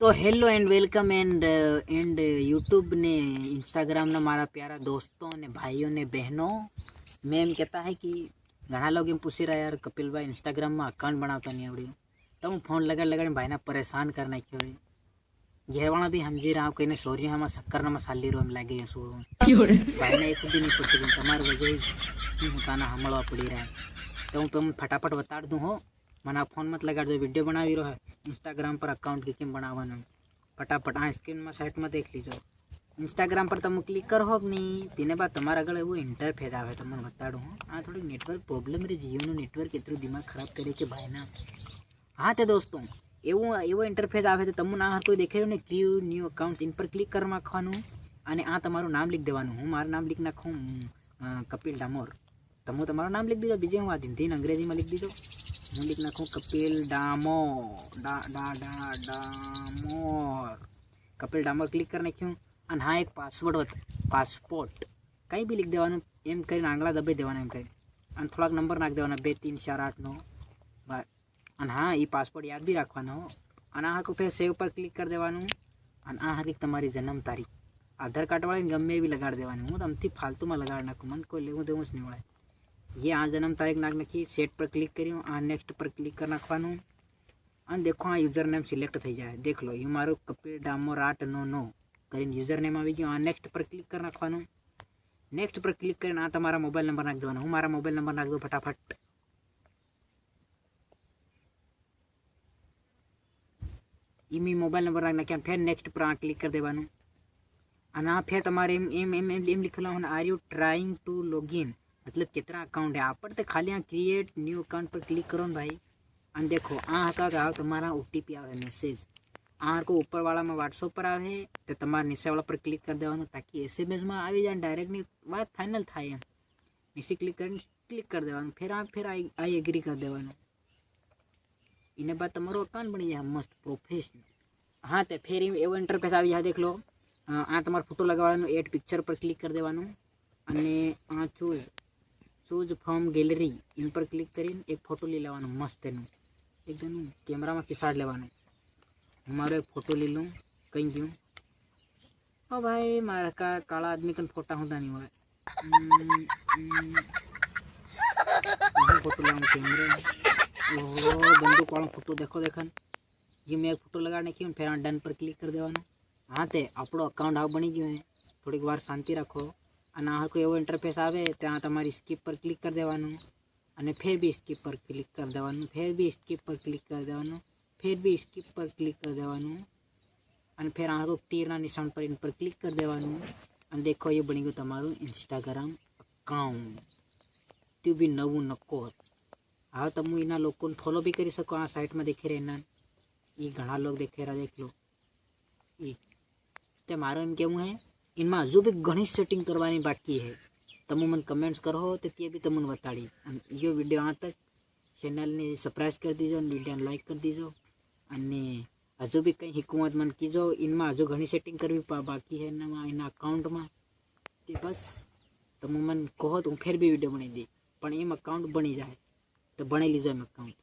तो hello and welcome and YouTube ने Instagram ने मारा प्यारा दोस्तों ने भाइयों ने बहनों मैं एम कहता है कि घना लोग एम पूछी रहा यार कपिल भाई इंस्टाग्राम में अकाउंट बनाता नहीं आवड़ू तो हूँ फोन लगा भाई ने परेशान कर नाख्यो घेरवाणा भी समझी रहा कहीं सोरी हम शक्कर मसाली रो एम लगे सो भाई ने एक भी नहीं पूछी तमार वजह ताना हमड़वा पड़ी रहा तो हूँ तुम फटाफट बता दूँ हो मना फोन मत लगा जो वीडियो बनावी रो है इंस्टाग्राम पर अकाउंट की केम बनावવાનું फटाफट आ स्क्रीन में साइड में देख लीजो इंस्टाग्राम पर तुम क्लिक करो हो नहीं तीने बाद तमारा आगे एवं इंटरफेस आए तो मैं बताड़ू हूँ आ थोड़ी नेटवर्क प्रॉब्लम रे जियो नेटवर्क एटलू दिमाग खराब करे कि भाई ना हाँ तो दोस्तों एवं इंटरफेस आए तो तमने आ कोई देखे ने क्रिएट न्यू अकाउंट्स इन पर क्लिक कर नाखवानुं अने आ तमारुं नाम लिख देवानुं हूँ मारुं नाम लिख नाखूँ कपिल डामोर तमु तमारुं नाम लिख दीजो बीजे हूँ आ हिंदी अंग्रेजी में लिख दीजो हूँ लिख नाखूँ कपिल डामोर कपिल डामोर क्लिक कर नाख्यूँ अने हाँ एक पासपोर्ट कहीं भी लिख देवानुं एम करीने आंगळा दबाई देवाना एम करीने अने थोड़ाक नंबर नाख देवाना 2 3 4 8 9 अने हाँ ये पासपोर्ट याद भी राखवानो अने आ हरखुं फिर सेव पर क्लिक कर देवानुं अने आ हरखी तमारी जन्म तारीख आधार कार्ड वाली गमे एवी लगाड़ देवानी हूँ तो अमथी फालतू में लगाड़ नाखूँ मन कोई लेवुं देवुं ज नहीं वळे ये आ जन्म तारीख नाख नाखी सेट पर क्लिक कर्युं आ नेक्स्ट पर क्लिक कर नाखवानुं अने देखो आ यूजर नेम सिलेक्ट थई जाए देख लो ये मारो कपिल डामोर 899 करीने यूजर नेम आवी गयुं आ नेक्स्ट पर क्लिक कर नाखवानुं नेक्स्ट पर क्लिक करीने आ तमारा मोबाइल नंबर नाख देवानो हूँ मारा मोबाइल नंबर नाख दो फटाफट ई मोबाइल नंबर नाख नाख्या फिर नेक्स्ट पर आ क्लिक कर देवानुं अने आ फिर तमारे एम लिखेला होने are you trying to log in मतलब कितना अकाउंट है आप पर तो खाली क्रिएट न्यू अकाउंट पर क्लिक करो ना भाई अने देखो आ हका तुम्हारा ओटीपी आवे मैसेज आ को ऊपर वाला में व्हाट्सएप पर आवे तो तमारे नीचे वाला पर क्लिक कर देवानुं ताकि एसएमएस में आवी जाए डायरेक्टली बात फाइनल थाय एम नीचे क्लिक कर देवानुं फिर आई एग्री कर देवानुं इने बाद तमारो अकाउंट बनी जाए मस्त प्रोफेशनल हाँ तो फिर एवं इंटरफेस आवी जाए देख लो आ तमारो फोटो लगावानुं एड पिक्चर पर क्लिक कर देवानुं अने आ चूज फ्रॉम गैलरी इन पर क्लिक करीने एक फोटो ली लेवानो मस्त एनु एकदम कैमरा में खिसाड़ लेवानो हमारो एक फोटो ली लूँ कहीं गयूँ ओ भाई मारा का काला आदमी कन फोटा होता नहीं हुआ फोटो लाऊं कैमरा ओहो बंदूक वाला फोटो देखो देखन ये मैं एक फोटो लगा नाखी फिर डन पर क्लिक कर देवानो हाँ तो आपणो अकाउंट आ बनी गयो है थोड़ी वार शांति रखो अने आ कोई एवो इंटरफेस आवे त्यां तमारी स्किप पर क्लिक कर देवानुं अने फिर भी स्किप पर क्लिक कर देवानुं फिर भी स्किप पर क्लिक कर देवानुं फिर भी स्किप पर क्लिक कर देवानुं अने फिर आ को तीरना निशान पर इन पर क्लिक कर देवानुं अने देखो ये बनी गयुं तमारुं इंस्टाग्राम अकाउंट त्यो भी नवुं नक्को हाँ तमु इना लोकोने फॉलो भी करी सको आ साइट में देखे रहे ये घणा लोग देखे रहा देख लो ये ते मारो एम केवुं है इनमें हजू भी घनी सेटिंग करवानी बाकी है तमु मन कमेंट्स करो तो ते भी तमने बताड़ी यो वीडियो आ तक चैनल ने सब्सक्राइब कर दीजो वीडियो ने लाइक कर दीजो अने हजू भी कहीं हिकूमत मन कीजो इनमें हजू घनी सेटिंग करवी बाकी है इना अकाउंट में ते बस तमु मन कहो तो फिर भी वीडियो बनी दी पण एम अकाउंट बनी जाए तो बनी लीजो एम अकाउंट